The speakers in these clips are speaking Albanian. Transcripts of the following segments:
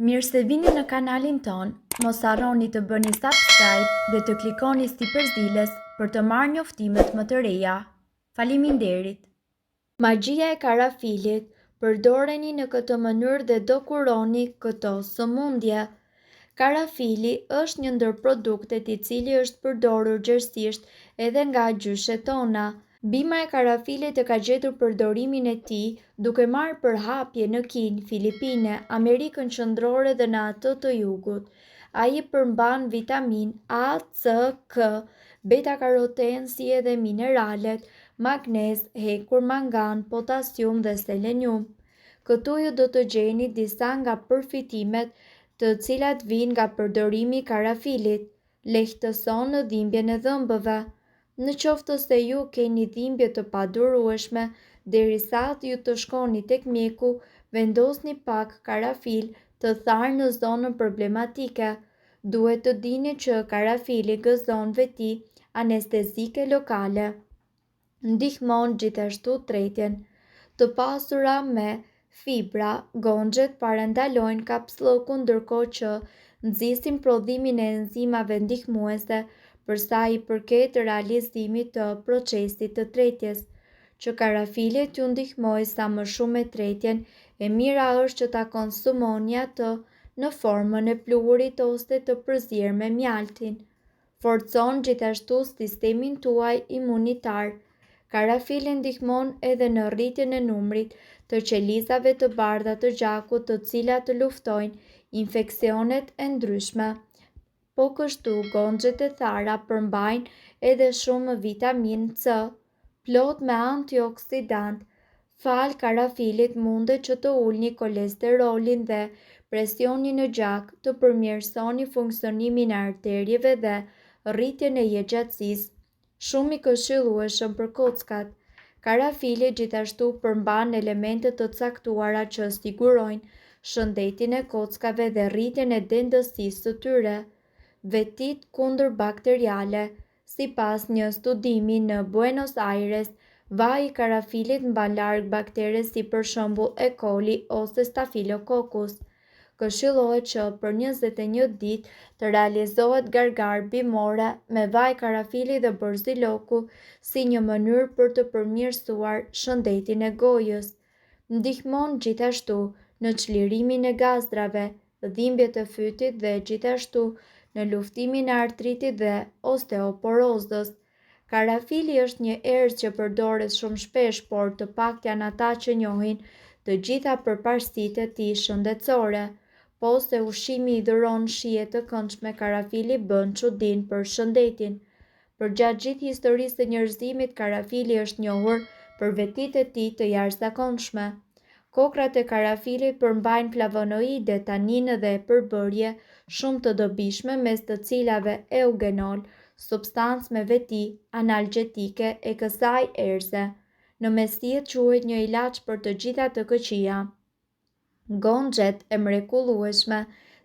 Mirë se vini në kanalin ton, mos harroni të bëni subscribe dhe të klikoni si përzieles për të marrë njoftimet më të reja. Faleminderit! Magjia e karafilit, përdoreni në këtë mënyrë dhe do kuroni këto sëmundje. Karafili është një ndër produktet i cili është përdorur gjerësisht edhe nga gjyshet tona. Bima e karafilit e ka gjetur përdorimin e tij duke marrë përhapje në Kinë, Filipine, Amerikën Qendrore dhe në atë të Jugut. Ai përmban vitamin A, C, K, beta-karoten si edhe mineralet, magnez, hekur, mangan, potasium dhe selenium. Këtu ju do të gjeni disa nga përfitimet të cilat vijnë nga përdorimi i karafilit. Lehtëson në dhimbjen e dhëmbëve. Në qoftë se ju keni dhimbje të padurueshme, derisa ju të shkoni tek mjeku, vendosni pak karafil të tharë në zonën problematike. Duhet të dini që karafili gëzon veti anestezike lokale. Ndihmon gjithashtu tretjen. Të pasura me fibra, gonxhet parandalojnë kapsllokun ndërkohë që nxisin prodhimin e enzimave ndihmuese për sa i përket realizimit të procesit të tretjes. Që karafili t'ju ndihmojë sa më shumë me tretjen, e mira është që ta konsumoni atë në formën e pluhurit ose të përzier me mjaltin. Forcon gjithashtu sistemin tuaj imunitar. Karafili ndihmon edhe në rritjen e numrit të qelizave të bardha të gjakut, të cilat luftojnë infeksionet e ndryshme. Po kështu gonxhet e thara përmbajnë edhe shumë vitaminë C, plot me antioksidant. Fal karafilit mundet që të ulni kolesterolin dhe presionin në gjak, të përmirësoni funksionimin e arterieve dhe rritjen e jetëgjatësisë. Shumë i këshillueshëm për kockat. Karafili gjithashtu përmban elemente të caktuara që sigurojnë shëndetin e kockave dhe rritjen e dendësisë së tyre. Vetit kundër bakteriale. Sipas një studimi në Buenos Aires, vaji i karafilit mban larg baktere si për shembull E. coli ose Staphylococcus. Këshillohet që për 21 ditë të realizohet gargar bimore me vaj karafili dhe borziloku si një mënyrë për të përmirësuar shëndetin e gojës. Ndihmon gjithashtu në çlirimin e gazdrave, dhimbjet e fytit dhe gjithashtu në luftimin e artritit dhe osteoporozës. Karafili është një erëz që përdoret shumë shpesh, por të paktën janë ata që njohin të gjitha përparësitë e tij shëndetësore. Po se ushqimi i dhuron shije të këndshme, karafili bën çudinë për shëndetin. Përgjatë gjithë historisë së njerëzimit, karafili është njohur për vetitë e tij të jashtëzakonshme. Kokrat e karafilit përmbajnë flavonoide, taninë dhe përbërje shumë të dobishme, mes të cilave eugenol, substancë me veti analgjetike e kësaj erëze. Në mesdjet quhet një ilaç për të gjitha të këqija. Gonxhet e mrekullueshme,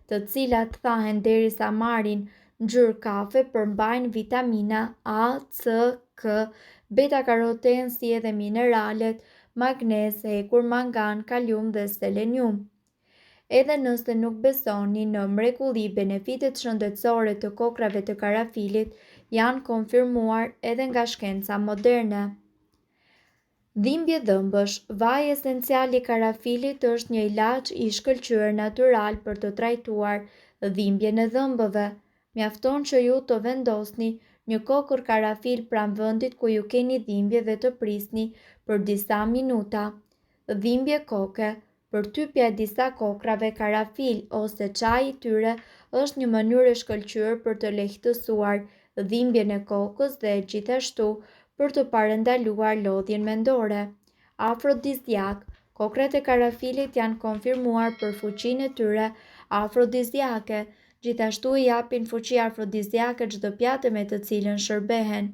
të cilat thahen derisa marrin ngjyrë kafe, përmbajnë vitamina A, C, K, beta-karoten si edhe mineralet, magnez, hekur, mangan, kalium dhe selenium. Edhe nëse nuk besoni në mrekulli, benefitet shëndetësore të kokrave të karafilit janë konfirmuar edhe nga shkenca moderne. Dhimbje dhëmbësh. Vaji esencial i karafilit është një ilaç i shkëlqyer natyral për të trajtuar dhimbjen e dhëmbëve. Mjafton që ju të vendosni një kokër karafil pranë vendit ku ju keni dhimbje dhe të prisni për disa minuta. Dhimbje koke. Përtypja e disa kokrave karafil ose çaji i tyre është një mënyrë e shkëlqyer për të lehtësuar dhimbjen e kokës dhe gjithashtu për të parandaluar lodhjen mendore. Afrodiziak. Kokrat e karafilit janë konfirmuar për fuqinë e tyre afrodiziake. Gjithashtu i japin fuqi afrodiziake çdo pjatë me të cilën shërbehen.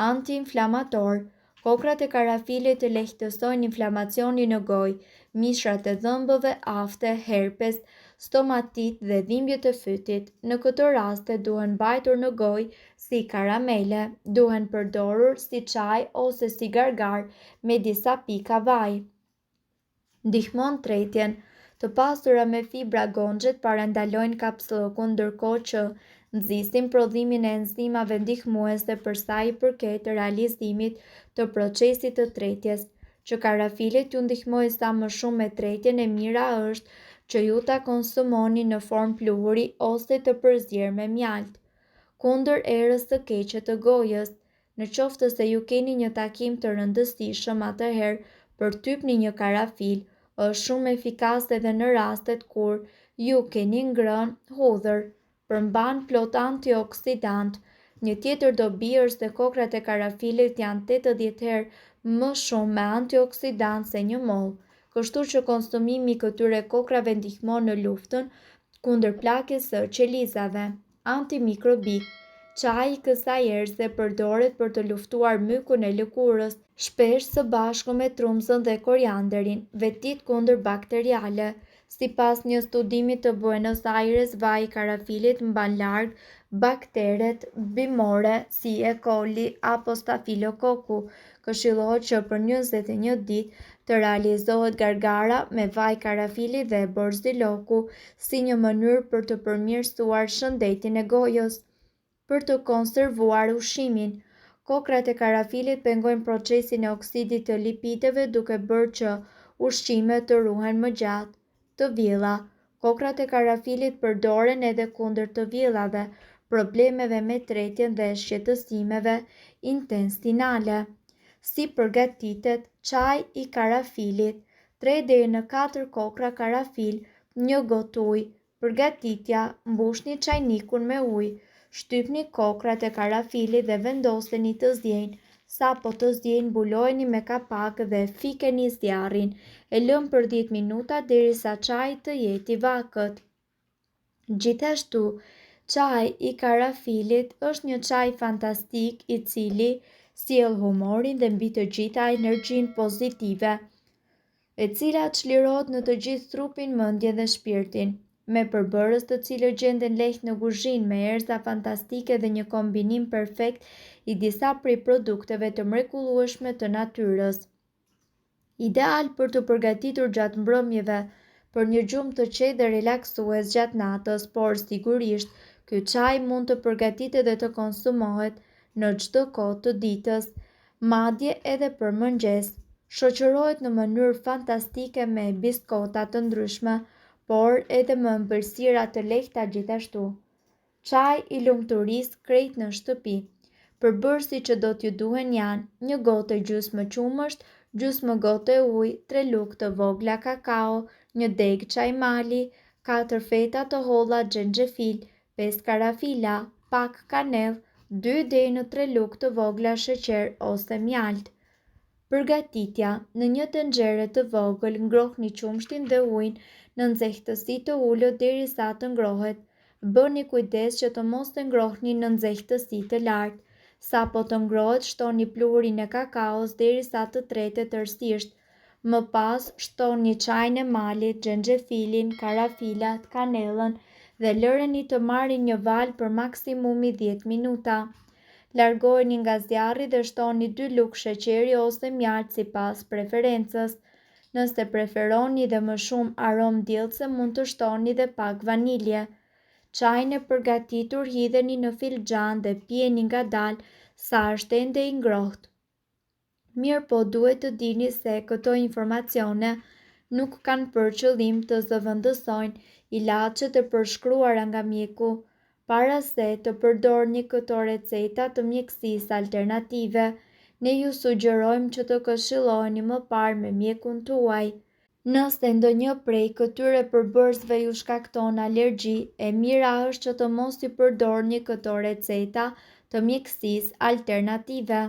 Antiinflamator. Kokrat e karafilit lehtësojnë inflamacionin në gojë, mishrat e dhëmbëve, afte, herpes, stomatit dhe dhimbjet e fytit. Në këto raste duhen mbajtur në gojë si karamele, duhen përdorur si çaj ose si gargar me disa pika vaj. Ndihmon tretjen. të pasura me fibra gonxhet parandalojnë kapslokun, ndërkohë që nxisin prodhimin e enzimave ndihmuese për sa i përket realizimit të procesit të tretjes. Që karafilet ju ndihmojnë sa më shumë me tretjen, e mira është që ju ta konsumoni në formë pluhuri ose të përzier me mjalt. Kundër erës së keqe të gojës, në qoftë se ju keni një takim të rëndësishëm, atëherë përtypni një karafil. Është shumë efikase edhe në rastet kur ju keni ngrënë hudhër. Përmban plot antioksidant. Një tjetër dobi është se kokrat e karafilit janë 80 herë më shumë me antioksidant se një mollë, kështu që konsumimi i këtyre kokrave ndihmon në luftën kundër plagës së qelizave. Antimikrobik. Çaji kësaj erëse përdoret për të luftuar mykun e lëkurës, shpesh së bashku me trumzën dhe korianderin, vetit kundër bakteriale. Sipas një studimi të Buenos Aires, vaji i karafilit mban larg bakteret bimore si E. coli apo Staphylococcus. Këshillohet që për 21 ditë të realizohet gargara me vaj karafili dhe borziloku si një mënyrë për të përmirësuar shëndetin e gojës. Për të konservuar ushqimin, kokrat e karafilit pengojnë procesin e oksidit të lipideve duke bërë që ushqimet të ruhen më gjatë. Të villa. Kokrat e karafilit përdoren edhe kundër të villave, problemeve me tretjen dhe shqetësimeve intestinale. Si përgatitet çaji i karafilit? 3 deri në 4 kokra karafil, 1 gotë ujë. Përgatitja: mbushni çajnikun me ujë, shtypni kokrat e karafilit dhe vendoseni të zjenj. Sapo të zjenj, mbulojeni me kapak dhe fikeni zjarrin. E lëm për 10 minuta derisa çaji të jetë i vakët. Gjithashtu, çaji i karafilit është një çaj fantastik i cili sjell humorin dhe mbi të gjitha energjinë pozitive, e cila çlirohet në të gjithë trupin, mendjen dhe shpirtin. Me përbërës të cilët gjenden lehtë në kuzhinë, me erëza fantastike dhe një kombinim perfekt i disa prej produkteve të mrekullueshme të natyrës. Ideal për të përgatitur gjatë mbrëmjeve për një gjumë të qetë dhe relaksues gjatë natës, por sigurisht ky çaj mund të përgatitet dhe të konsumohet në çdo kohë të ditës, madje edhe për mëngjes. Shoqërohet në mënyrë fantastike me biskota të ndryshme, por edhe me ëmbëlsira të lehta gjithashtu. Çaj i lumturisë krejt në shtëpi. Përbërësit që do t'ju duhen janë 1 gotë e gjysmë qumësht, gjysmë gotë ujë, 3 lugë të vogla kakao, 1 degë çaj mali, 4 feta të holla xhenxhefil, 5 karafila, pak kanellë, 2 deri në 3 lugë të vogla sheqer ose mjalt. Përgatitja: në një tenxhere të vogël ngrohni qumshtin dhe ujin në nxehtësi të ulët derisa të ngrohet. Bëni kujdes që të mos e ngrohni në nxehtësi të lartë. Sapo të ngrohet, shtoni pluhurin e kakaos derisa të tretet tërësisht. Më pas shtoni çajin e malit, xhenxhefilin, karafilat, kanellën dhe lëreni të marrin një valë për maksimumi 10 minuta. Largoheni nga zjarri dhe shtoni 2 lugë sheqeri ose mjalt sipas preferencës. Nëse preferoni dhe më shumë aromë diellëse, mund të shtoni dhe pak vanilje. Çajin e përgatitur hidheni në filxhan dhe pijeni ngadalë sa është ende i ngrohtë. Mirë po, duhet të dini se këto informacione nuk kanë për qëllim të zëvendësojnë ilaçet e përshkruara nga mjeku. Para se të përdorni këto receta të mjekësisë alternative, ne ju sugjerojmë që të këshilloheni më parë me mjekun tuaj. Nëse ndonjë prej këtyre përbërësve ju shkakton alergji, e mira është që të mos i përdorni këto receta të mjekësisë alternative.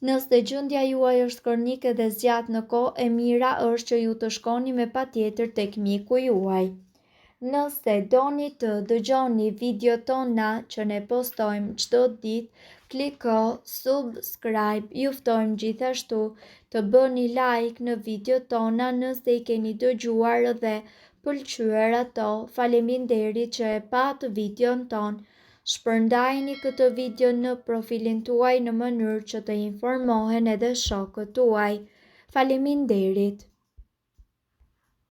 Nëse gjendja juaj është kronike dhe zgjat në kohë, e mira është që ju të shkoni me patjetër tek mjeku juaj. Nëse doni të dëgjoni video tona që ne postojmë çdo ditë, kliko subscribe. Ju ftojmë gjithashtu të bëni like në video tona nëse i keni dëgjuar dhe pëlqyer ato. Faleminderit që e pat videon ton. Shpërndajeni këtë video në profilin tuaj në mënyrë që të informohen edhe shokët tuaj. Faleminderit.